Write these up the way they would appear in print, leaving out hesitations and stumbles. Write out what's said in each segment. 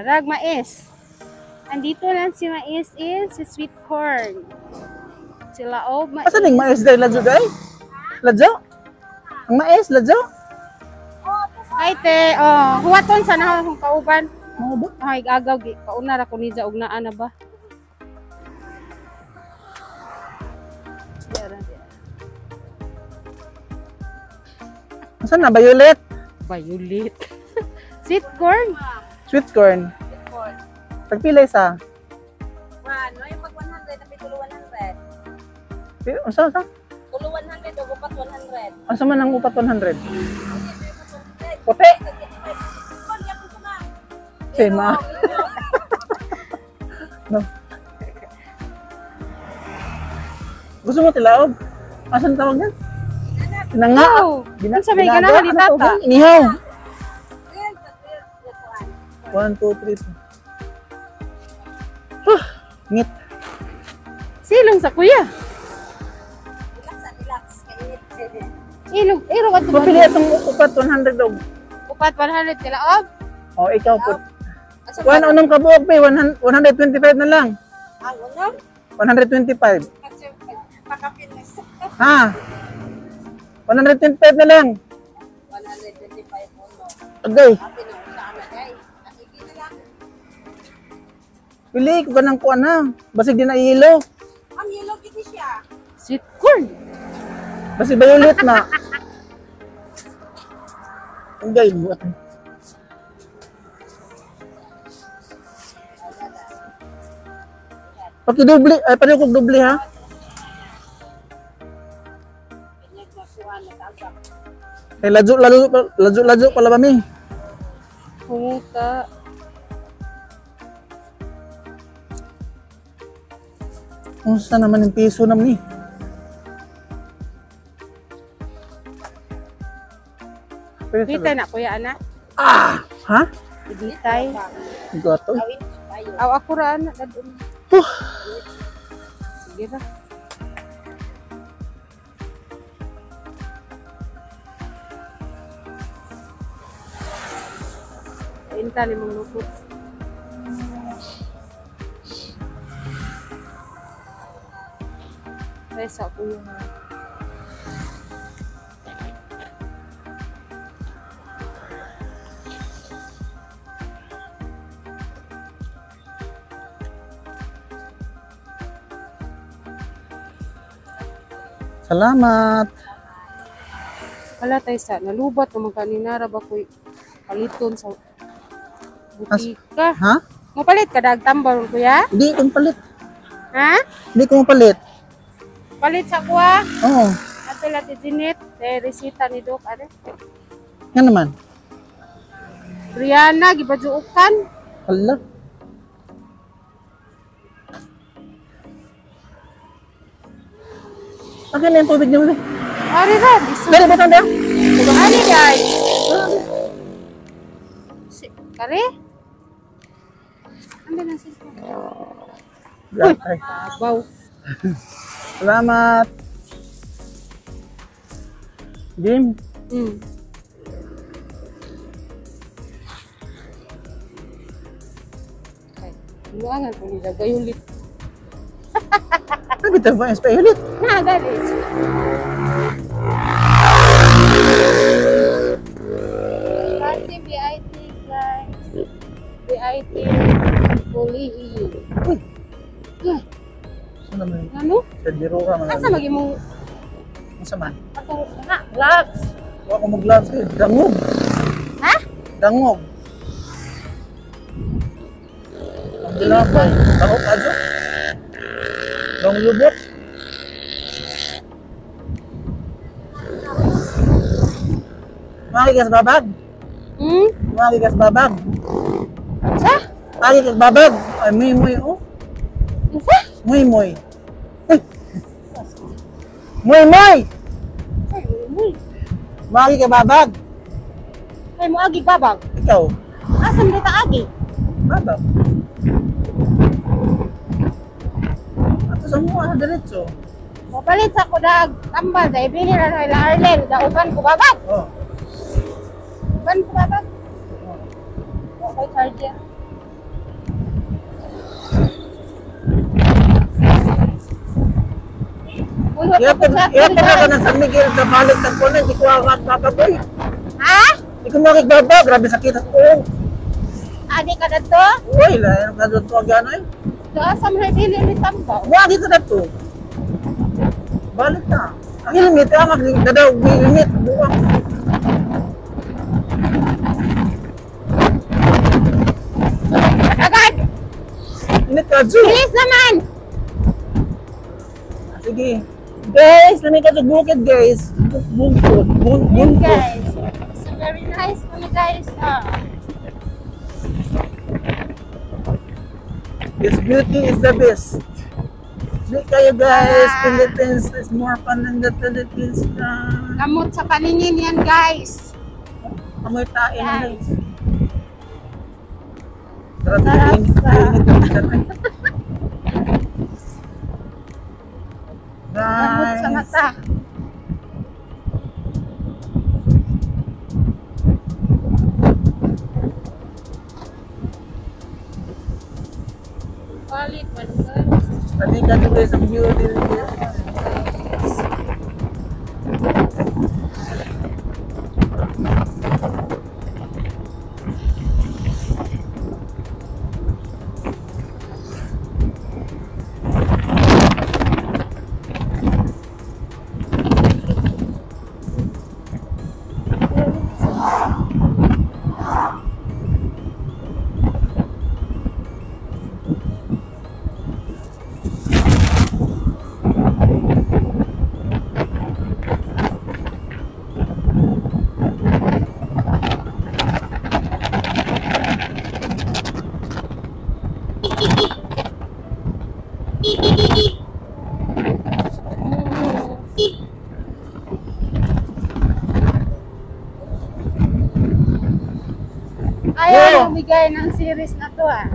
Darag mais. Andito lang si mais is si sweet corn. Si laob mais. Asa ning mais dai ladyo dai? Ladyo? Ang mais ladyo? Ay te, huwaton sana akong kauban. Mao ba? Ay agaw gi kauna ra ko ni og naa na ba. Asa na violet? Violet. Sweet corn. Sweet corn. Pagpilay sa? Ano yung pag 100 na pitulo 100? Asa sa? Tulo 100 o upat 100? Asa man ang upat 100? Puti. Sema. No. Gusto mo tilaog? Asan tawag yan? Tinanga. Sa may ganahan ni tata. Inihaw. 1, 2, 3. Ngit. Silong sa kuya. Relax. Ilog at Pupili itong upat 100 dog. upat 100 tilaog. O, ikaw po. Kuha na unang kabuok, pe. 125 na lang. Ang unang? 125. Kasi makapinis. Ha? 125 na lang. 125 uno. Agay. Pinausahan na guys. Nakiki na lang. Pili ko ba ng kuha na? Basig din na ilo. Ang yellow kitty siya. Sweet corn. Basig violet na. Agay. Buat. Pakidubli. Ay, pareho kong dubli ha. Ay, ladyo pala ba mi? Humuta. Kumusta naman yung piso naman eh? Bitay na kuya ana. Ah! Ha? Bitay. Gato. Aw ako ra ana dadun. Sige ra. Inta ni mong lupot. Pesa ko yung Salamat. wala tayo sa nalubat naman kaninara ba ko'y paliton sa butika. Ha? Mapalit ka dag tambal kuya? Hindi ko palit. Ha? Hindi ko palit. Palit sa kuha? Oo. Ato lati Jeanette, resita ni Doc, ano? Yan naman. Brianna, gibajuukan. Hala. Akin na yung tubig niyo. Ari ra, biso. Dali, butang daw. Ani guys. Kare? Ano na sila? Uy. Ay. Baw. Salamat. Jim. Inuangan ko nila, gayulit. Ano bitaw ba yung spray ulit? Na, dali. Kasi BIT guys. BIT Pulihi. Uy. Ano naman? Ano? Sa biro ka man. Asa magi mo Asa man? atong na gloves? Huwag ko mag-gloves eh. Dangog. Ha? Dangog. Ang dilapay. Dangog ka dyan. Dangog lubot. Makikas babag. Makikas babag. Sa? Makikas babag. Ay, muy oh. Sa? Muy. Muy. Maki ka babag. Ay mo agi babag. Ikaw. Asan dito agi? Babag. Ato sa mga diretso. Mapalit sa ko dag tambal dai bili ra na ila Arlen, dauban ko babag. Oh. Ban ko babag. Okay, charger. Pulot Iya ako sa pa ka na San Miguel sa balik ng kuno, hindi ko makakaboy. Ha? Hindi ko makikbaba, grabe sakit ako. Ani ka na to? Uy, lahat na doon to agyan ay. Doon sa mga nililitam ba? Wag dito na to. Balik na. Ang limit, ang dadaw, limit, buwang. Agad! Init ka, Ju. Bilis naman! Sige. Guys, lamig ka sa bukid, guys. Bungkod, Yun bungkod. guys. So very nice kami guys. This beauty is the best. Di kayo guys, Philippines is more fun than the Philippines. Gamot sa paningin yan, guys. Amoy tain, guys. Sarap Sarap sa- Gamot sa mata. Valid man, guys. Tadi ka juga sa beauty. Ayaw bigay ng series na to ah.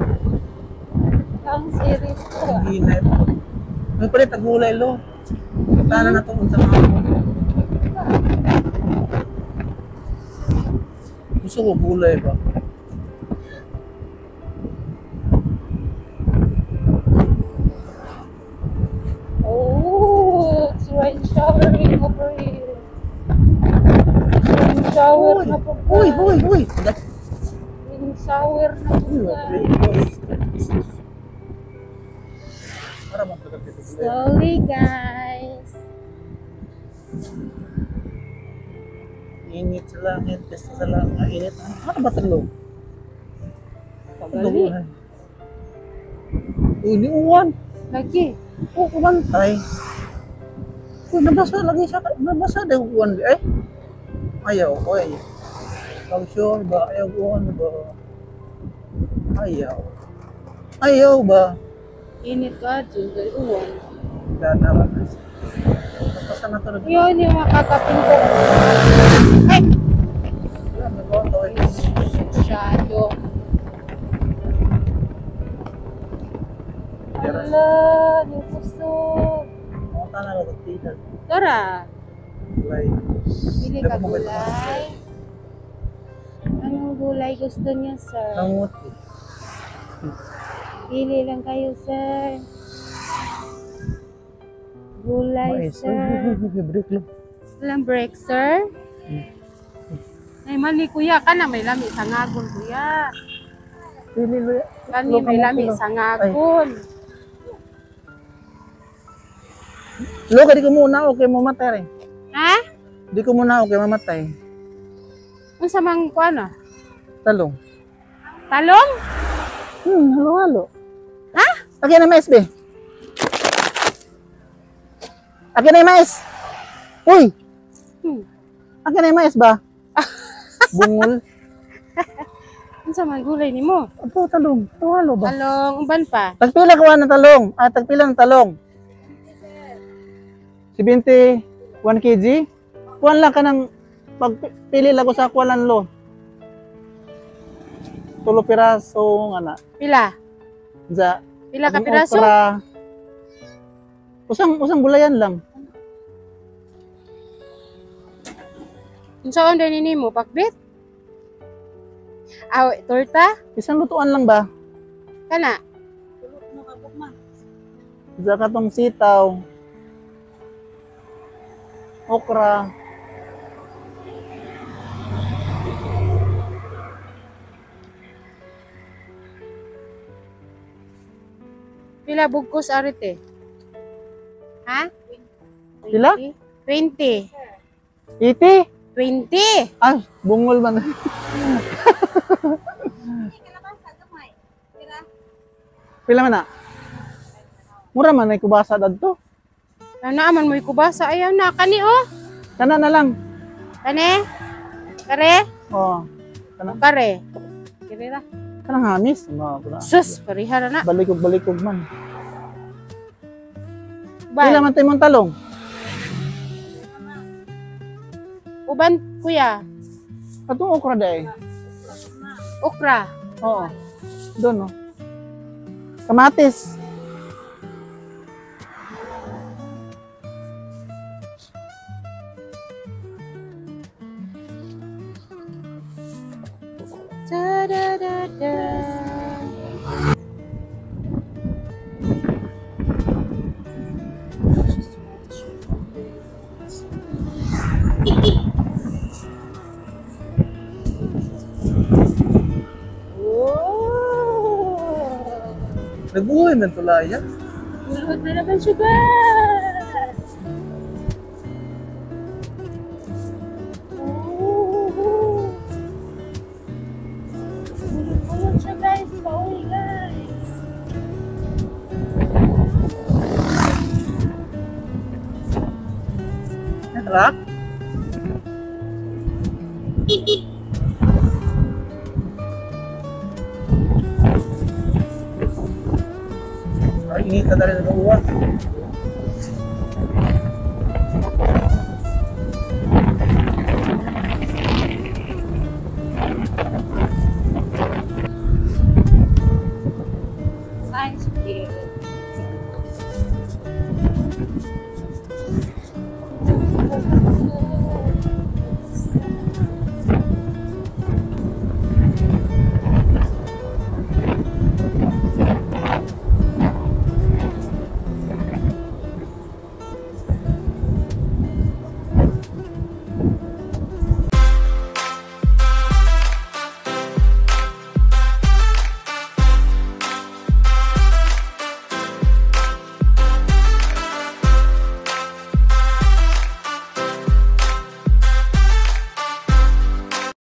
Ang series to ah. Hinay. May palit ang gulay lo. Tana na to sa mga. Gusto ko gulay ba? Oh, it's rain showering over here. Rain shower na po. Uy, uy, uy. Rain shower na po. Para magtagal dito. Slowly guys. Init sa langit, pesta sa langit. Init. Ano ba talo? Pagali. Uy, ni uwan. Lagi. Oh, kumantay. Uy, nabasa lagi siya. Nabasa din uwan. Eh? Ayaw, oy. Pag sure ba? Ayaw uwan ba? Ayaw. Ayaw ba? Init ka, Jun. Uwan. Ganaran na siya. Basta na talaga. Yun yung makakapinto. Ay! Yan, nag-auto eh. Masyado. Hala, yung kusog. Mga tanang nagtitigil. Tara, Like, bili ka gulay. Anong gulay gusto niya, sir? nangut eh. Pili lang kayo, sir. Gulay, Mais. sir. Break lang. Walang break, sir. Ay, mali, kuya. Ka na may lami sa ngagon, kuya. Pili lo yan. Kani may lami sa ngagon. Lo, di ko muna okay mamatay rin. Ha? Di ko muna okay mamatay. Ano sa mga kuano? Talong. Talong? Halo-halo. Ha? Akin na mais, be. Akin na mais. Uy, akin na mais ba? Bungol. Ano sa mga gulay ni mo? Ito, talong. Halo ba? Talong, umban pa. Tagpila ko ng talong. Tagpila ng talong. 71 kg. Kuwan lang ka ng pagpili lang ko sa kuwalan lo. 3 piraso nga na. Pila? Za. Pila ka ang piraso? okra. Usang gulayan lang. Ano sa onda ni mo? Pakbit? Aw, torta? Isang lutuan lang ba? Kana? Za katong sitaw. okra. Pila bugkos arite? Ha? Pila? 20. Iti? 20. Ay, bungol man. Hindi ka naman sa gamay. Tira. Pila man na? Mura man ay kubasa dadto. Naaman mo ikubasa. Ayaw na. Kani oh. Kana na lang. Kani? Kare? Oh. Kana Kare. Kire ra. kanang hamis. Mga Sus, parihara na. balikog man. Bye. Pila man tayo mong talong? Uban, kuya. Katong okra day. Okra. Oo. Doon, no? Kamatis. Da, da, da, da. Nag-uwi man tulaya. Hulog na naman siya ba? Hulog siya guys. Pauwi guys. Truck? Ay, init ka na rin nag-uwan.